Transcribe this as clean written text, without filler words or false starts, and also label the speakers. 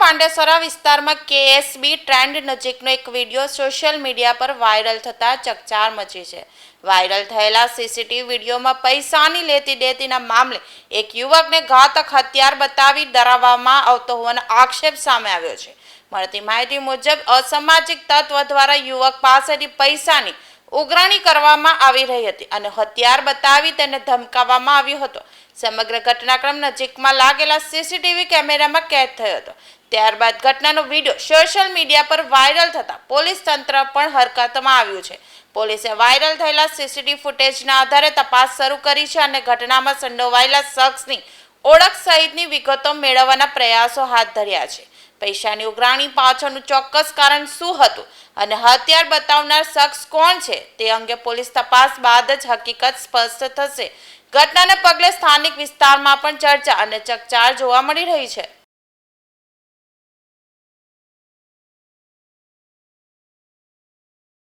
Speaker 1: પાંડેસરા વિસ્તારમાં કેએસબી ટ્રેન્ડ નજીકનો એક વિડીયો સોશિયલ મીડિયા પર વાયરલ થતા ચકચાર મચી છે. વાયરલ થયેલા સીસીટીવી વિડીયોમાં પૈસાની લેતી દેતીના મામલે એક યુવકને ઘાતક હથિયાર બતાવી ડરાવવામાં આવતો હોવાનો આક્ષેપ સામે આવ્યો છે. મળતી માહિતી મુજબ અસામાજિક તત્વ દ્વારા યુવક પાસેથી પૈસાની ઉઘરાણી કરવામાં આવી રહી હતી અને હથિયાર બતાવી તેને ધમકાવવામાં આવ્યો હતો. સમગ્ર ઘટનાક્રમ નજીકમાં લાગેલા સીસીટીવી કેમેરામાં કેદ થયો હતો. ત્યારબાદ ઘટનાનો વિડીયો સોશિયલ મીડિયા પર વાયરલ થતા પોલીસ તંત્ર પણ હરકતમાં આવ્યું છે. પોલીસે વાયરલ થયેલા સીસીટીવી ફૂટેજના આધારે તપાસ શરૂ કરી છે અને ઘટનામાં સંડોવાયેલા શખ્સની ઓળખ સહિતની વિગતો મેળવવાના પ્રયાસો હાથ ધર્યા છે. પૈસાની ઉઘરાણી પાછળનું ચોક્કસ કારણ શું હતું અને હથિયાર બતાવનાર શખ્સ કોણ છે તે અંગે પોલીસ તપાસ બાદ જ હકીકત સ્પષ્ટ થશે. ઘટનાને પગલે સ્થાનિક વિસ્તારમાં પણ ચર્ચા અને ચકચાર જોવા મળી રહી છે.